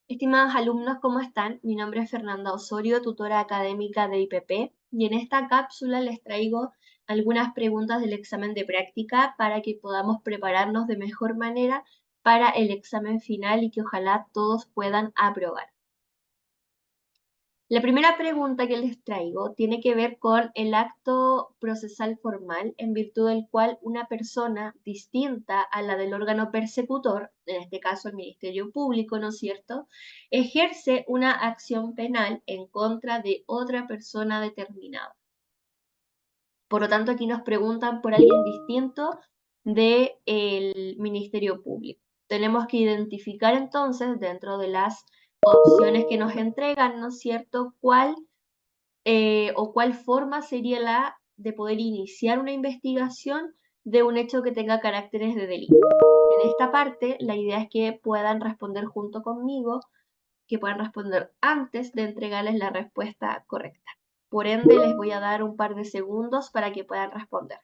Estimados alumnos, ¿cómo están? Mi nombre es Fernanda Osorio, tutora académica de IPP, y en esta cápsula les traigo algunas preguntas del examen de práctica para que podamos prepararnos de mejor manera para el examen final y que ojalá todos puedan aprobar. La primera pregunta que les traigo tiene que ver con el acto procesal formal en virtud del cual una persona distinta a la del órgano persecutor, en este caso el Ministerio Público, ¿no es cierto?, ejerce una acción penal en contra de otra persona determinada. Por lo tanto, aquí nos preguntan por alguien distinto del Ministerio Público. Tenemos que identificar entonces dentro de las opciones que nos entregan, ¿no es cierto?, cuál o cuál forma sería la de poder iniciar una investigación de un hecho que tenga caracteres de delito. En esta parte, la idea es que puedan responder junto conmigo, que puedan responder antes de entregarles la respuesta correcta. Por ende, les voy a dar un par de segundos para que puedan responder.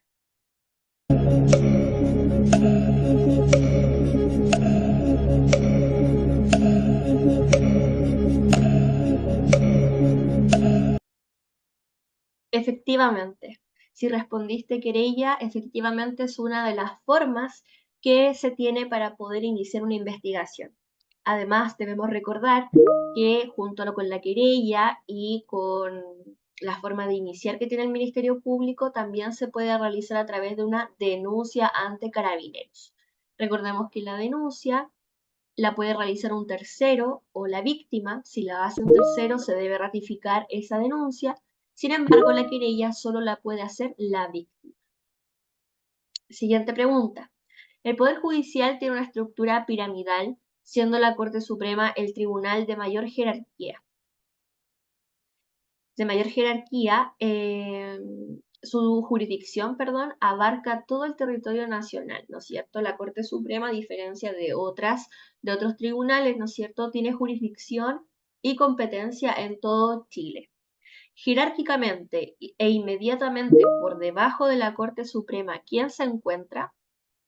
Efectivamente, si respondiste querella, efectivamente es una de las formas que se tiene para poder iniciar una investigación. Además, debemos recordar que junto con la querella y con la forma de iniciar que tiene el Ministerio Público, también se puede realizar a través de una denuncia ante Carabineros. Recordemos que la denuncia la puede realizar un tercero o la víctima. Si la hace un tercero, se debe ratificar esa denuncia. Sin embargo, la querella solo la puede hacer la víctima. Siguiente pregunta. El Poder Judicial tiene una estructura piramidal, siendo la Corte Suprema el tribunal de mayor jerarquía. Su jurisdicción, abarca todo el territorio nacional, ¿no es cierto? La Corte Suprema, a diferencia de otros tribunales, ¿no es cierto?, tiene jurisdicción y competencia en todo Chile. Jerárquicamente e inmediatamente por debajo de la Corte Suprema, ¿quién se encuentra?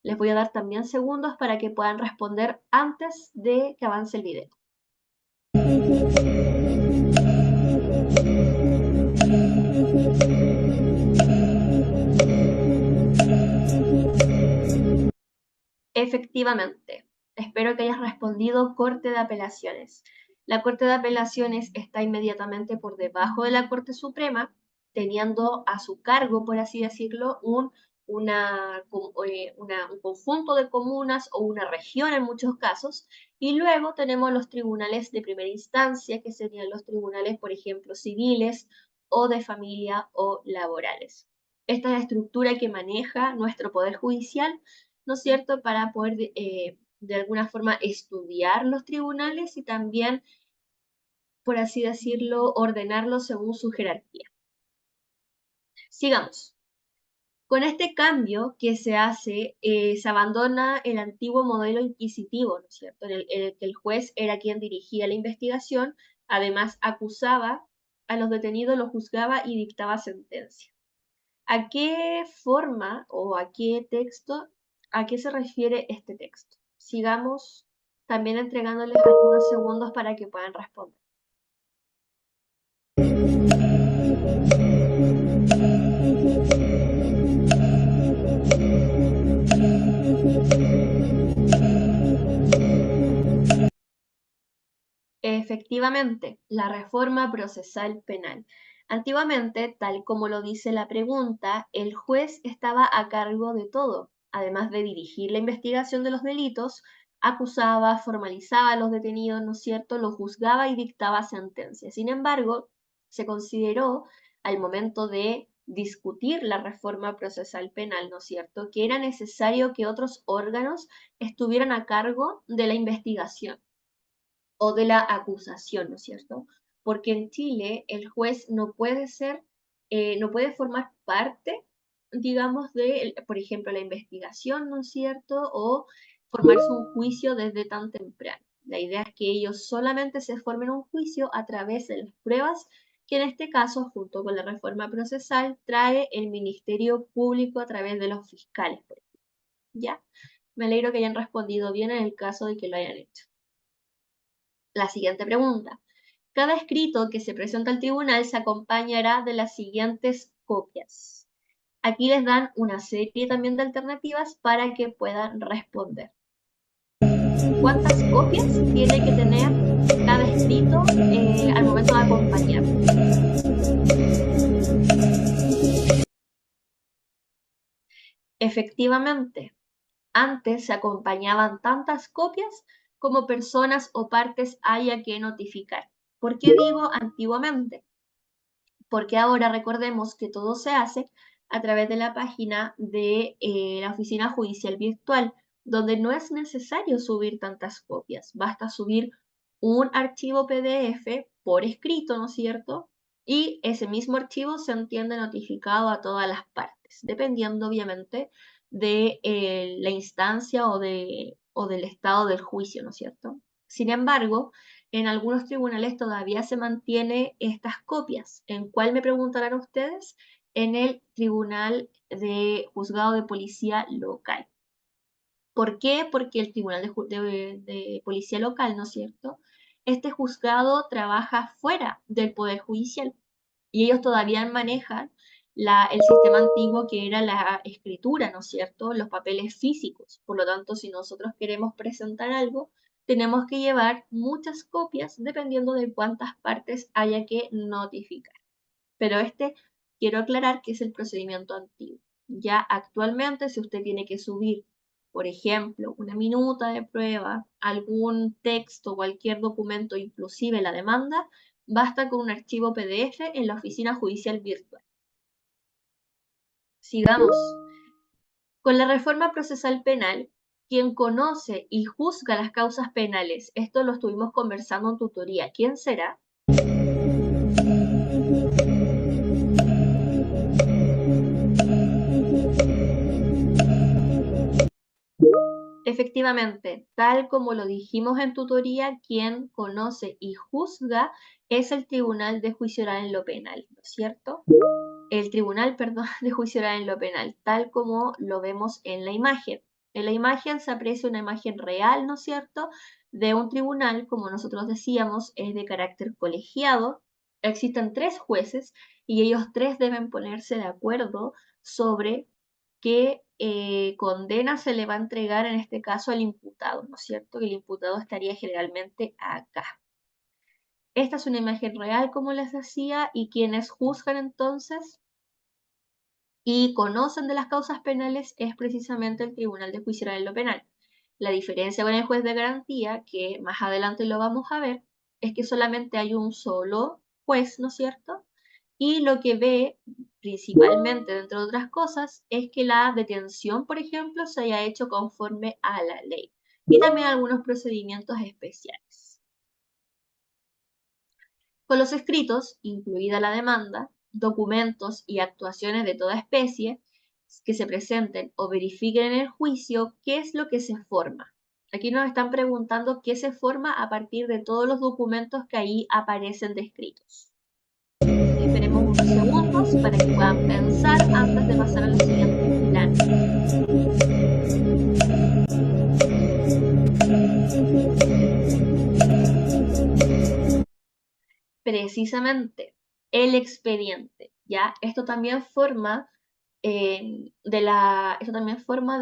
Les voy a dar también segundos para que puedan responder antes de que avance el video. Efectivamente, espero que hayas respondido Corte de Apelaciones. La Corte de Apelaciones está inmediatamente por debajo de la Corte Suprema, teniendo a su cargo, por así decirlo, un conjunto de comunas o una región en muchos casos, y luego tenemos los tribunales de primera instancia, que serían los tribunales, por ejemplo, civiles o de familia o laborales. Esta es la estructura que maneja nuestro Poder Judicial, ¿no es cierto?, para poder de alguna forma estudiar los tribunales y también, por así decirlo, ordenarlos según su jerarquía. Sigamos. Con este cambio que se hace, se abandona el antiguo modelo inquisitivo, ¿no es cierto?, en el que el juez era quien dirigía la investigación, además acusaba a los detenidos, los juzgaba y dictaba sentencia. ¿A qué forma o a qué texto, a qué se refiere este texto? Sigamos también entregándoles algunos segundos para que puedan responder. Efectivamente, la reforma procesal penal. Antiguamente, tal como lo dice la pregunta, el juez estaba a cargo de todo, además de dirigir la investigación de los delitos, acusaba, formalizaba a los detenidos, ¿no es cierto?, los juzgaba y dictaba sentencias. Sin embargo, se consideró al momento de discutir la reforma procesal penal, ¿no es cierto?, que era necesario que otros órganos estuvieran a cargo de la investigación o de la acusación, ¿no es cierto? Porque en Chile el juez no puede no puede formar parte, digamos, de, por ejemplo, la investigación, ¿no es cierto? O formarse un juicio desde tan temprano. La idea es que ellos solamente se formen un juicio a través de las pruebas que en este caso, junto con la reforma procesal, trae el Ministerio Público a través de los fiscales, por ejemplo. ¿Ya? Me alegro que hayan respondido bien en el caso de que lo hayan hecho. La siguiente pregunta. Cada escrito que se presenta al tribunal se acompañará de las siguientes copias. Aquí les dan una serie también de alternativas para que puedan responder. ¿Cuántas copias tiene que tener cada escrito al momento de acompañar? Efectivamente, antes se acompañaban tantas copias como personas o partes haya que notificar. ¿Por qué digo antiguamente? Porque ahora recordemos que todo se hace a través de la página de la Oficina Judicial Virtual, donde no es necesario subir tantas copias, basta subir un archivo PDF por escrito, ¿no es cierto? Y ese mismo archivo se entiende notificado a todas las partes, dependiendo obviamente de la instancia o del estado del juicio, ¿no es cierto? Sin embargo, en algunos tribunales todavía se mantiene estas copias. ¿En cuál me preguntarán ustedes? En el Tribunal de Juzgado de Policía Local. ¿Por qué? Porque el Tribunal de Policía Local, ¿no es cierto? Este juzgado trabaja fuera del Poder Judicial y ellos todavía manejan el sistema antiguo que era la escritura, ¿no es cierto? Los papeles físicos. Por lo tanto, si nosotros queremos presentar algo, tenemos que llevar muchas copias dependiendo de cuántas partes haya que notificar. Pero quiero aclarar que es el procedimiento antiguo. Ya actualmente, si usted tiene que subir, por ejemplo, una minuta de prueba, algún texto, cualquier documento, inclusive la demanda, basta con un archivo PDF en la oficina judicial virtual. Sigamos. Con la reforma procesal penal, quien conoce y juzga las causas penales, esto lo estuvimos conversando en tutoría, ¿quién será? Efectivamente, tal como lo dijimos en tutoría, quien conoce y juzga es el Tribunal de Juicio Oral en lo Penal, ¿no es cierto? El Tribunal, perdón, de Juicio Oral en lo Penal, tal como lo vemos en la imagen. En la imagen se aprecia una imagen real, ¿no es cierto?, de un tribunal, como nosotros decíamos, es de carácter colegiado. Existen tres jueces y ellos tres deben ponerse de acuerdo sobre qué condena se le va a entregar en este caso al imputado, ¿no es cierto? Que el imputado estaría generalmente acá. Esta es una imagen real, como les decía, y quienes juzgan entonces y conocen de las causas penales es precisamente el Tribunal de Juicio Oral en lo Penal. La diferencia con el juez de garantía, que más adelante lo vamos a ver, es que solamente hay un solo juez, ¿no es cierto? Y lo que ve principalmente, dentro de otras cosas, es que la detención, por ejemplo, se haya hecho conforme a la ley. Y también algunos procedimientos especiales. Con los escritos, incluida la demanda, documentos y actuaciones de toda especie que se presenten o verifiquen en el juicio, ¿qué es lo que se forma? Aquí nos están preguntando qué se forma a partir de todos los documentos que ahí aparecen descritos. Esperemos unos segundos para que puedan pensar antes de pasar a la siguiente plano. Precisamente, el expediente, ¿ya? Esto también forma esto también forma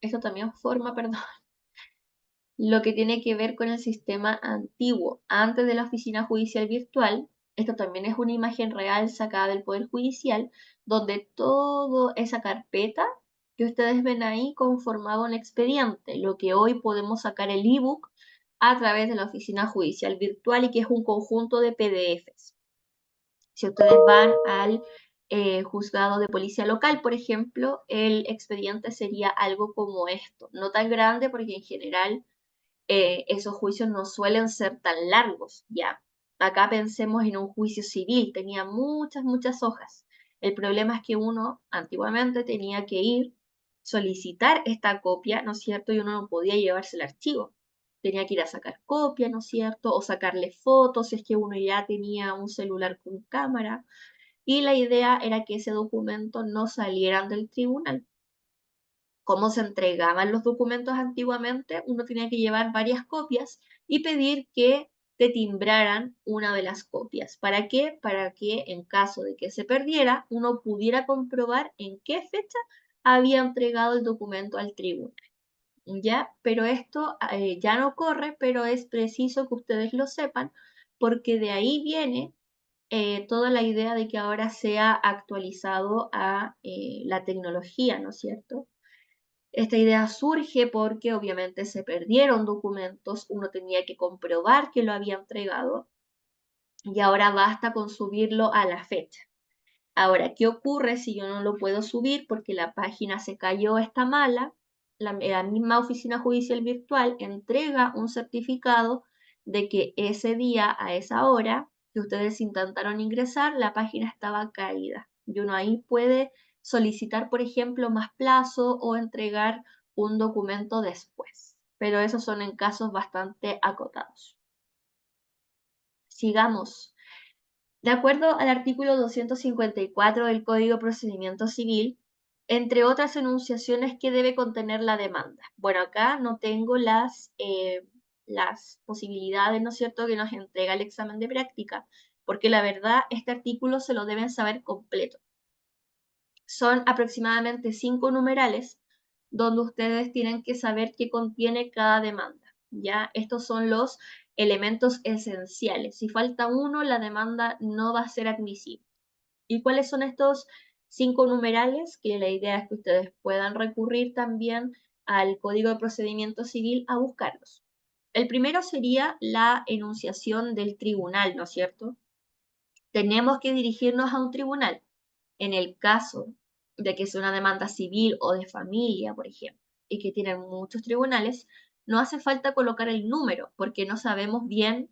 esto también forma, perdón, lo que tiene que ver con el sistema antiguo. Antes de la oficina judicial virtual, esto también es una imagen real sacada del Poder Judicial, donde toda esa carpeta que ustedes ven ahí conformaba un expediente, lo que hoy podemos sacar el ebook a través de la oficina judicial virtual y que es un conjunto de PDFs. Si ustedes van al juzgado de policía local, por ejemplo, el expediente sería algo como esto, no tan grande porque en general esos juicios no suelen ser tan largos, ya. Acá pensemos en un juicio civil, tenía muchas, muchas hojas. El problema es que uno antiguamente tenía que ir, solicitar esta copia, ¿no es cierto? Y uno no podía llevarse el archivo. Tenía que ir a sacar copia, ¿no es cierto? O sacarle fotos si es que uno ya tenía un celular con cámara. Y la idea era que ese documento no salieran del tribunal. cómo se entregaban los documentos antiguamente, uno tenía que llevar varias copias y pedir que te timbraran una de las copias. ¿Para qué? Para que en caso de que se perdiera, uno pudiera comprobar en qué fecha había entregado el documento al tribunal. ¿Ya? Pero esto ya no corre, pero es preciso que ustedes lo sepan, porque de ahí viene toda la idea de que ahora sea actualizado a la tecnología, ¿no es cierto? Esta idea surge porque obviamente se perdieron documentos, uno tenía que comprobar que lo había entregado y ahora basta con subirlo a la fecha. Ahora, ¿qué ocurre si yo no lo puedo subir porque la página se cayó, está mala? La misma oficina judicial virtual entrega un certificado de que ese día, a esa hora que ustedes intentaron ingresar, la página estaba caída. Y uno ahí puede solicitar, por ejemplo, más plazo o entregar un documento después. Pero esos son en casos bastante acotados. Sigamos. De acuerdo al artículo 254 del Código de Procedimiento Civil, entre otras enunciaciones que debe contener la demanda. Bueno, acá no tengo las posibilidades, ¿no es cierto?, que nos entrega el examen de práctica, porque la verdad, este artículo se lo deben saber completo. Son aproximadamente 5 numerales donde ustedes tienen que saber qué contiene cada demanda. ¿Ya? Estos son los elementos esenciales. Si falta uno, la demanda no va a ser admisible. ¿Y cuáles son estos 5 numerales? Que la idea es que ustedes puedan recurrir también al Código de Procedimiento Civil a buscarlos. El primero sería la enunciación del tribunal, ¿no es cierto? Tenemos que dirigirnos a un tribunal. En el caso de que sea una demanda civil o de familia, por ejemplo, y que tienen muchos tribunales, no hace falta colocar el número porque no sabemos bien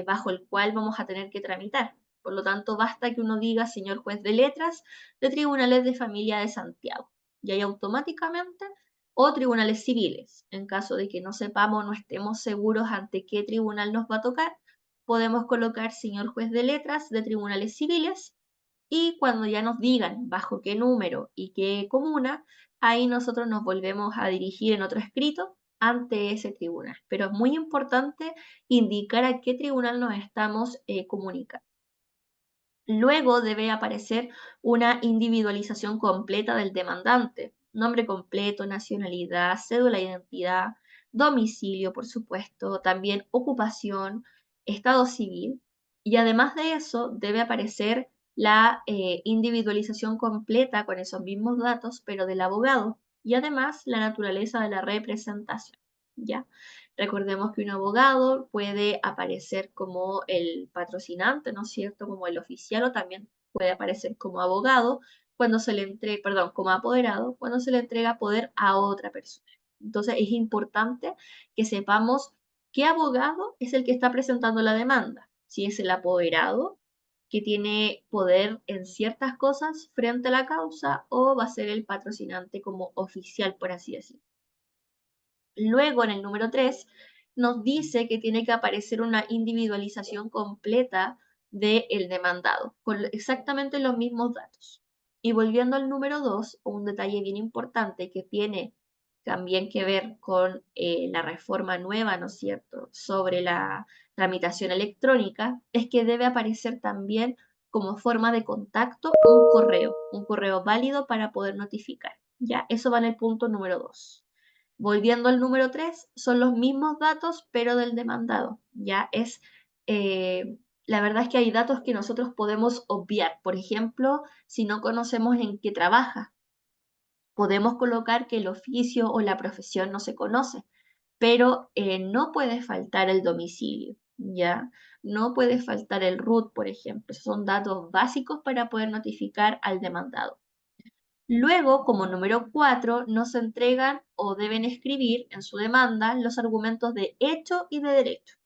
bajo el cual vamos a tener que tramitar. Por lo tanto, basta que uno diga señor juez de letras de Tribunales de Familia de Santiago. Y ahí automáticamente, o tribunales civiles, en caso de que no sepamos, no estemos seguros ante qué tribunal nos va a tocar, podemos colocar señor juez de letras de Tribunales Civiles y cuando ya nos digan bajo qué número y qué comuna, ahí nosotros nos volvemos a dirigir en otro escrito ante ese tribunal. Pero es muy importante indicar a qué tribunal nos estamos comunicando. Luego debe aparecer una individualización completa del demandante, nombre completo, nacionalidad, cédula de identidad, domicilio, por supuesto, también ocupación, estado civil. Y además de eso, debe aparecer la individualización completa con esos mismos datos, pero del abogado, y además la naturaleza de la representación. ¿Ya? Recordemos que un abogado puede aparecer como el patrocinante, ¿no es cierto? Como el oficial o también puede aparecer como abogado cuando se le entrega, perdón, como apoderado cuando se le entrega poder a otra persona. Entonces es importante que sepamos qué abogado es el que está presentando la demanda. Si es el apoderado que tiene poder en ciertas cosas frente a la causa o va a ser el patrocinante como oficial, por así decirlo. Luego, en el número 3 nos dice que tiene que aparecer una individualización completa del demandado, con exactamente los mismos datos. Y volviendo al número 2, un detalle bien importante que tiene también que ver con la reforma nueva, ¿no es cierto?, sobre la tramitación electrónica, es que debe aparecer también como forma de contacto un correo válido para poder notificar. Ya, eso va en el punto número 2. Volviendo al número 3, son los mismos datos, pero del demandado. Ya es, la verdad es que hay datos que nosotros podemos obviar. Por ejemplo, si no conocemos en qué trabaja, podemos colocar que el oficio o la profesión no se conoce, pero no puede faltar el domicilio, ¿ya? No puede faltar el RUT, por ejemplo. Esos son datos básicos para poder notificar al demandado. Luego, como número 4, nos entregan o deben escribir en su demanda los argumentos de hecho y de derecho.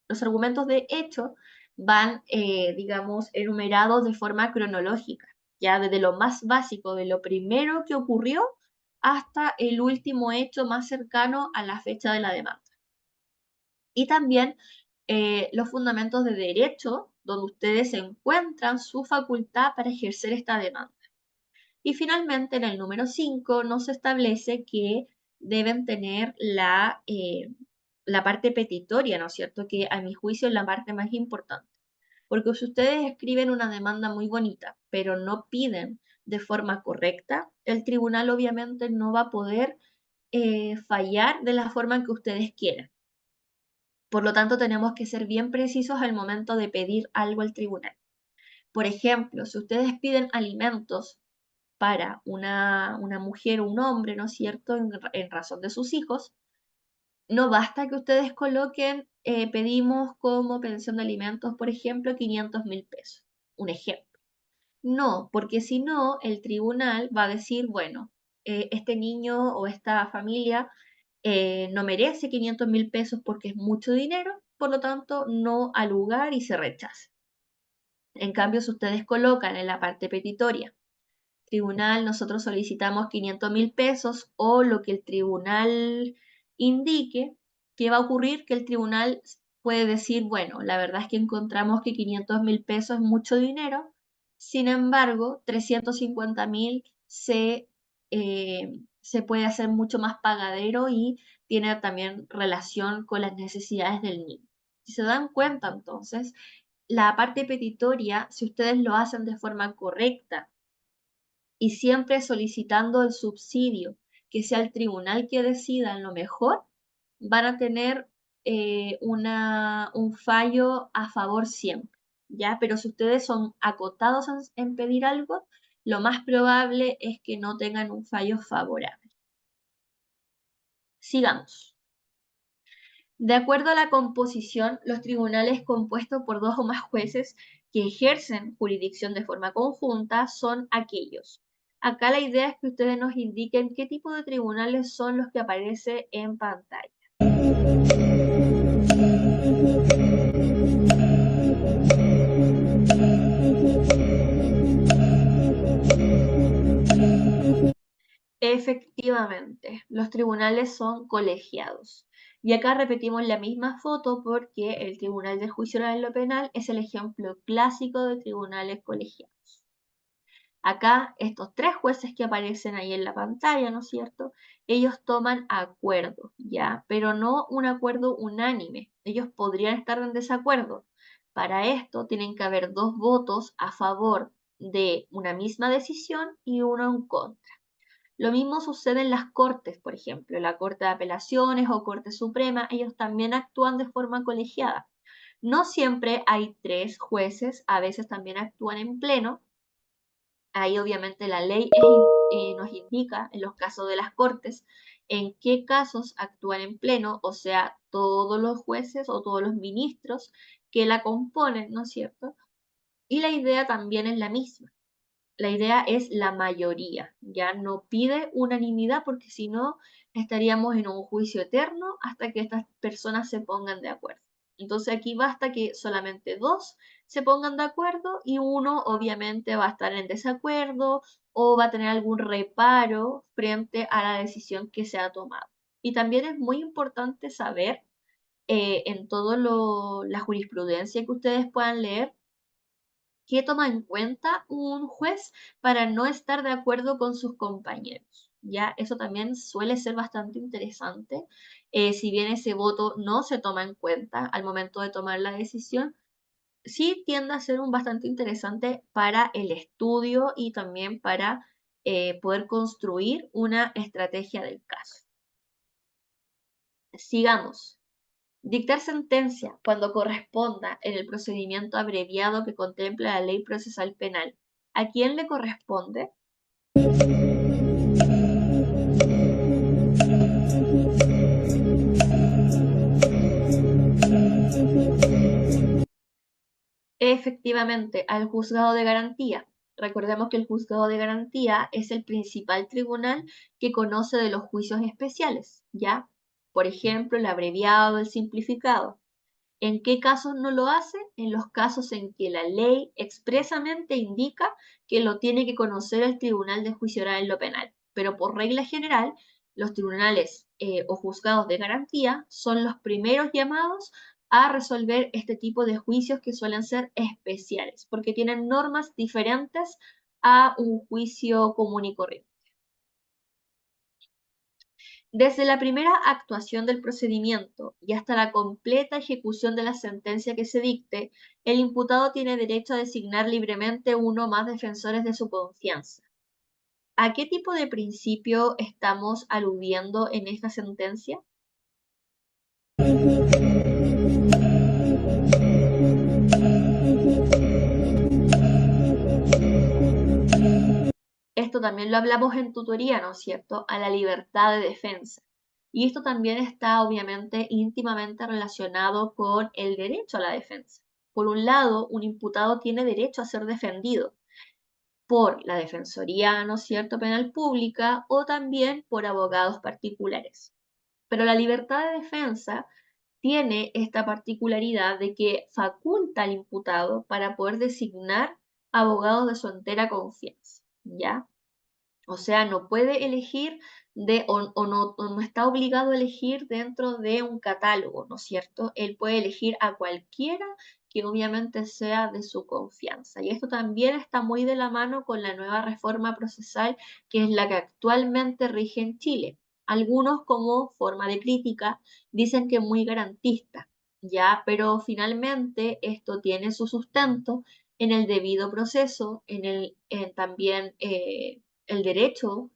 Los argumentos de hecho van, digamos, enumerados de forma cronológica, ya desde lo más básico, de lo primero que ocurrió, hasta el último hecho más cercano a la fecha de la demanda. Y también los fundamentos de derecho, donde ustedes encuentran su facultad para ejercer esta demanda. Y finalmente, en el número 5 nos establece que deben tener la parte petitoria, ¿no es cierto? Que a mi juicio es la parte más importante. Porque si ustedes escriben una demanda muy bonita, pero no piden de forma correcta, el tribunal obviamente no va a poder fallar de la forma en que ustedes quieran. Por lo tanto, tenemos que ser bien precisos al momento de pedir algo al tribunal. Por ejemplo, si ustedes piden alimentos para una mujer o un hombre, ¿no es cierto?, en razón de sus hijos, no basta que ustedes coloquen, pedimos como pensión de alimentos, por ejemplo, 500.000 pesos. Un ejemplo. No, porque si no, el tribunal va a decir, bueno, este niño o esta familia no merece 500.000 pesos porque es mucho dinero, por lo tanto, no al lugar y se rechaza. En cambio, si ustedes colocan en la parte petitoria, tribunal, nosotros solicitamos 500.000 pesos o lo que el tribunal indique, ¿qué va a ocurrir? Que el tribunal puede decir, bueno, la verdad es que encontramos que 500.000 pesos es mucho dinero, sin embargo, 350.000 se puede hacer mucho más pagadero y tiene también relación con las necesidades del niño. Si se dan cuenta, entonces, la parte petitoria, si ustedes lo hacen de forma correcta, y siempre solicitando el subsidio, que sea el tribunal que decida en lo mejor, van a tener un fallo a favor siempre, ¿ya? Pero si ustedes son acotados en pedir algo, lo más probable es que no tengan un fallo favorable. Sigamos. De acuerdo a la composición, los tribunales compuestos por dos o más jueces que ejercen jurisdicción de forma conjunta son aquellos. Acá la idea es que ustedes nos indiquen qué tipo de tribunales son los que aparecen en pantalla. Efectivamente, los tribunales son colegiados. Y acá repetimos la misma foto porque el Tribunal de Juicio Oral en lo Penal es el ejemplo clásico de tribunales colegiados. Acá, estos tres jueces que aparecen ahí en la pantalla, ¿no es cierto? Ellos toman acuerdo, ¿ya? Pero no un acuerdo unánime. Ellos podrían estar en desacuerdo. Para esto tienen que haber dos votos a favor de una misma decisión y uno en contra. Lo mismo sucede en las cortes, por ejemplo, la Corte de Apelaciones o Corte Suprema, ellos también actúan de forma colegiada. No siempre hay tres jueces, a veces también actúan en pleno. Ahí obviamente la ley nos indica en los casos de las cortes en qué casos actúan en pleno, o sea, todos los jueces o todos los ministros que la componen, ¿no es cierto? Y la idea también es la misma. La idea es la mayoría, ya no pide unanimidad porque si no estaríamos en un juicio eterno hasta que estas personas se pongan de acuerdo. Entonces aquí basta que solamente dos se pongan de acuerdo y uno obviamente va a estar en desacuerdo o va a tener algún reparo frente a la decisión que se ha tomado. Y también es muy importante saber en toda la jurisprudencia que ustedes puedan leer, ¿qué toma en cuenta un juez para no estar de acuerdo con sus compañeros? Ya, eso también suele ser bastante interesante. Si bien ese voto no se toma en cuenta al momento de tomar la decisión, sí tiende a ser un bastante interesante para el estudio y también para poder construir una estrategia del caso. Sigamos. Dictar sentencia cuando corresponda en el procedimiento abreviado que contempla la Ley Procesal Penal. ¿A quién le corresponde? Efectivamente, al juzgado de garantía. Recordemos que el juzgado de garantía es el principal tribunal que conoce de los juicios especiales, ¿ya? Por ejemplo, el abreviado, el simplificado. ¿En qué casos no lo hace? En los casos en que la ley expresamente indica que lo tiene que conocer el Tribunal de Juicio Oral en lo Penal. Pero por regla general, los tribunales o juzgados de garantía son los primeros llamados a resolver este tipo de juicios que suelen ser especiales, porque tienen normas diferentes a un juicio común y corriente. Desde la primera actuación del procedimiento y hasta la completa ejecución de la sentencia que se dicte, el imputado tiene derecho a designar libremente uno o más defensores de su confianza. ¿A qué tipo de principio estamos aludiendo en esta sentencia? Esto también lo hablamos en tutoría, ¿no es cierto? A la libertad de defensa. Y esto también está obviamente íntimamente relacionado con el derecho a la defensa. Por un lado, un imputado tiene derecho a ser defendido por la Defensoría, ¿no es cierto?, penal pública o también por abogados particulares. Pero la libertad de defensa tiene esta particularidad de que faculta al imputado para poder designar abogados de su entera confianza, ¿ya? O sea, no puede elegir o no está obligado a elegir dentro de un catálogo, ¿no es cierto? Él puede elegir a cualquiera que obviamente sea de su confianza. Y esto también está muy de la mano con la nueva reforma procesal, que es la que actualmente rige en Chile. Algunos, como forma de crítica, dicen que es muy garantista, ¿ya? Pero finalmente esto tiene su sustento en el debido proceso, también el derecho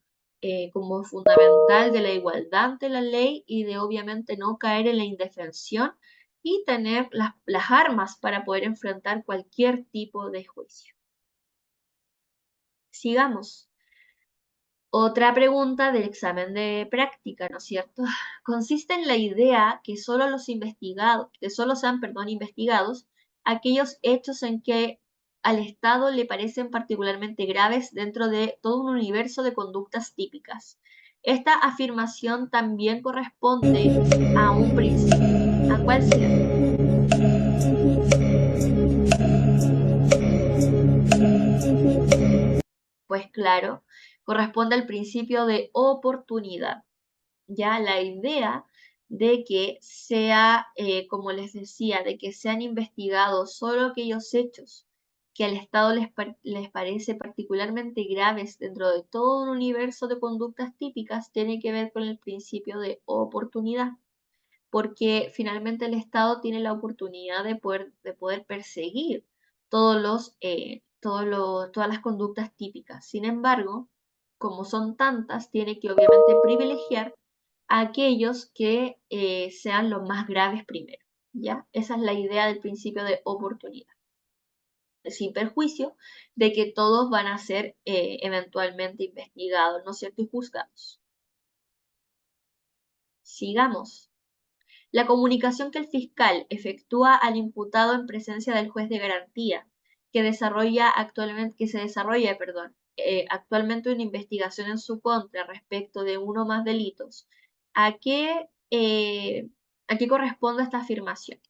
como fundamental de la igualdad ante la ley y de obviamente no caer en la indefensión y tener las armas para poder enfrentar cualquier tipo de juicio. Sigamos. Otra pregunta del examen de práctica, ¿no es cierto? Consiste en la idea que solo sean, perdón, investigados aquellos hechos en que al Estado le parecen particularmente graves dentro de todo un universo de conductas típicas. Esta afirmación también corresponde a un principio. ¿A cuál será? Pues claro, corresponde al principio de oportunidad. Ya la idea de que sea, como les decía, de que sean investigados solo aquellos hechos que al Estado les parece particularmente graves dentro de todo un universo de conductas típicas, tiene que ver con el principio de oportunidad, porque finalmente el Estado tiene la oportunidad de poder perseguir todas las conductas típicas. Sin embargo, como son tantas, tiene que obviamente privilegiar a aquellos que sean los más graves primero, ¿ya? Esa es la idea del principio de oportunidad, sin perjuicio de que todos van a ser eventualmente investigados, ¿no es cierto?, y juzgados. Sigamos. La comunicación que el fiscal efectúa al imputado en presencia del juez de garantía, que se desarrolla, perdón, actualmente una investigación en su contra respecto de uno o más delitos. ¿A qué, eh, a qué corresponde esta afirmación?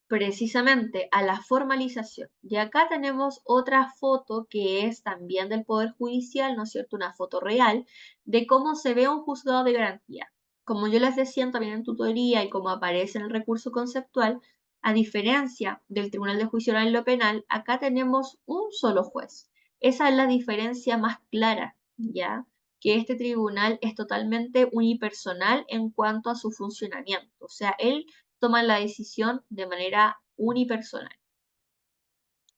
Precisamente a la formalización. Y acá tenemos otra foto que es también del Poder Judicial, ¿no es cierto? Una foto real de cómo se ve un juzgado de garantía. Como yo les decía también en tutoría y como aparece en el recurso conceptual, a diferencia del Tribunal de Juicio Oral en lo penal, acá tenemos un solo juez. Esa es la diferencia más clara, ¿ya? Que este tribunal es totalmente unipersonal en cuanto a su funcionamiento. O sea, él toman la decisión de manera unipersonal.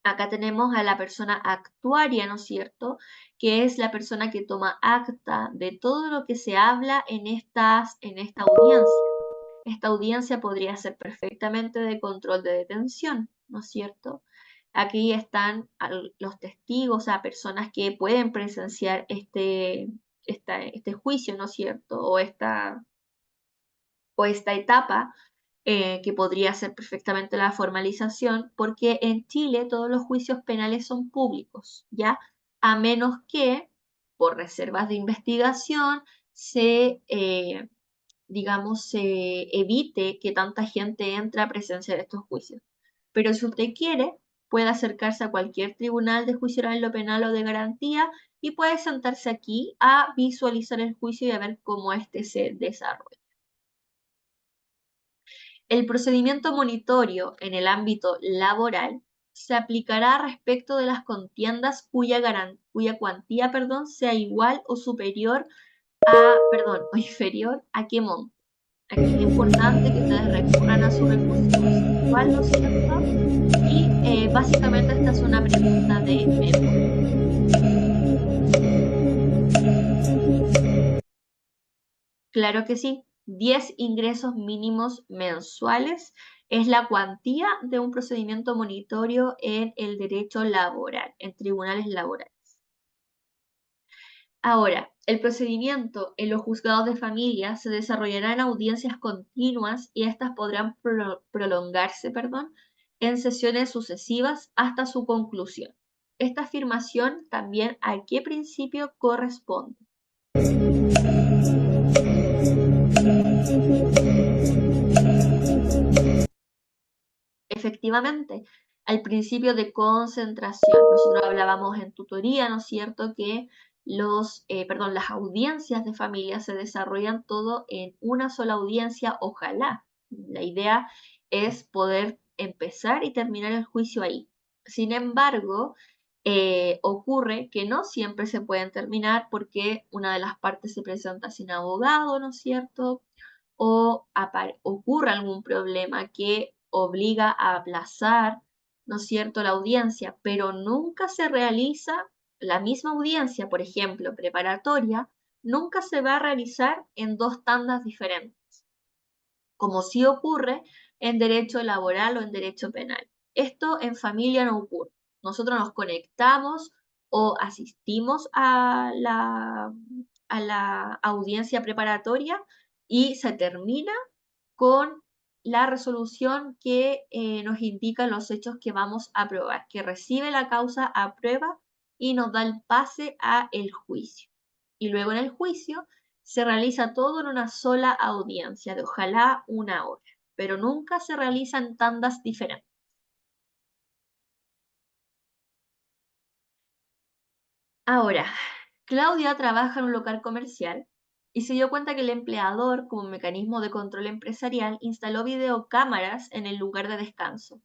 Acá tenemos a la persona actuaria, ¿no es cierto?, que es la persona que toma acta de todo lo que se habla en esta audiencia. Esta audiencia podría ser perfectamente de control de detención, ¿no es cierto? Aquí están los testigos, o sea, personas que pueden presenciar este juicio, ¿no es cierto? O esta etapa que podría ser perfectamente la formalización, porque en Chile todos los juicios penales son públicos, ¿ya? A menos que por reservas de investigación digamos, se evite que tanta gente entre a presenciar estos juicios. Pero si usted quiere, puede acercarse a cualquier tribunal de juicio oral en lo penal o de garantía y puede sentarse aquí a visualizar el juicio y a ver cómo éste se desarrolla. El procedimiento monitorio en el ámbito laboral se aplicará respecto de las contiendas cuya cuantía, sea igual o superior o inferior a qué monto. Aquí es importante que ustedes recurran a su recurso conceptual, ¿no es cierto? Y básicamente esta es una pregunta de memoria. Claro que sí, 10 ingresos mínimos mensuales es la cuantía de un procedimiento monitorio en el derecho laboral, en tribunales laborales. Ahora, el procedimiento en los juzgados de familia se desarrollará en audiencias continuas y estas podrán prolongarse, en sesiones sucesivas hasta su conclusión. Esta afirmación también a qué principio corresponde. Efectivamente, al principio de concentración, nosotros hablábamos en tutoría, ¿no es cierto?, que las audiencias de familia se desarrollan todo en una sola audiencia, ojalá. La idea es poder empezar y terminar el juicio ahí. Sin embargo, ocurre que no siempre se pueden terminar porque una de las partes se presenta sin abogado, ¿no es cierto? O ocurre algún problema que obliga a aplazar, ¿no es cierto?, la audiencia, pero nunca se realiza la misma audiencia, por ejemplo, preparatoria, nunca se va a realizar en dos tandas diferentes, como sí ocurre en derecho laboral o en derecho penal. Esto en familia no ocurre. Nosotros nos conectamos o asistimos a la audiencia preparatoria y se termina con la resolución que nos indica los hechos que vamos a probar, que recibe la causa a prueba y nos da el pase a el juicio. Y luego en el juicio se realiza todo en una sola audiencia de ojalá una hora, pero nunca se realizan tandas diferentes. Ahora, Claudia trabaja en un local comercial y se dio cuenta que el empleador, como mecanismo de control empresarial, instaló videocámaras en el lugar de descanso.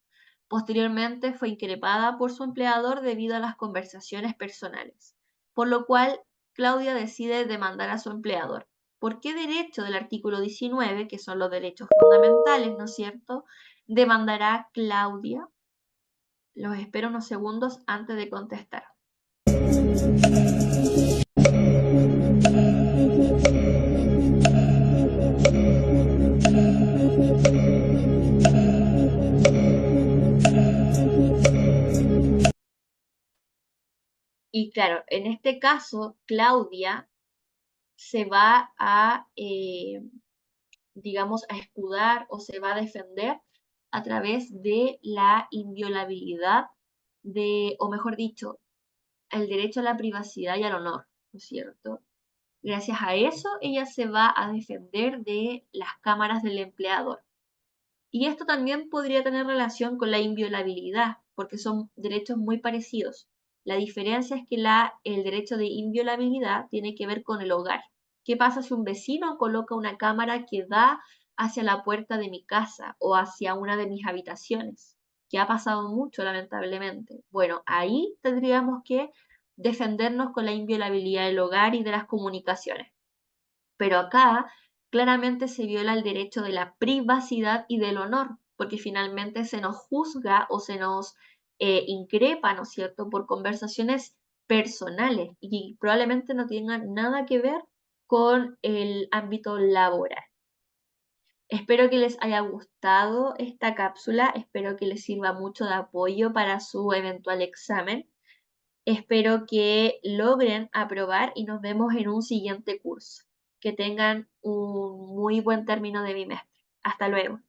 Posteriormente fue increpada por su empleador debido a las conversaciones personales, por lo cual Claudia decide demandar a su empleador. ¿Por qué derecho del artículo 19, que son los derechos fundamentales, ¿no es cierto? Demandará Claudia. Los espero unos segundos antes de contestar. Y claro, en este caso, Claudia se va a, digamos, a escudar o se va a defender a través de la inviolabilidad o mejor dicho, el derecho a la privacidad y al honor, ¿no es cierto? Gracias a eso, ella se va a defender de las cámaras del empleador. Y esto también podría tener relación con la inviolabilidad, porque son derechos muy parecidos. La diferencia es que el derecho de inviolabilidad tiene que ver con el hogar. ¿Qué pasa si un vecino coloca una cámara que da hacia la puerta de mi casa o hacia una de mis habitaciones? Que ha pasado mucho, lamentablemente. Bueno, ahí tendríamos que defendernos con la inviolabilidad del hogar y de las comunicaciones. Pero acá claramente se viola el derecho de la privacidad y del honor, porque finalmente se nos juzga o se nos increpa, ¿no es cierto?, por conversaciones personales y probablemente no tengan nada que ver con el ámbito laboral. Espero que les haya gustado esta cápsula, espero que les sirva mucho de apoyo para su eventual examen. Espero que logren aprobar y nos vemos en un siguiente curso. Que tengan un muy buen término de bimestre. Hasta luego.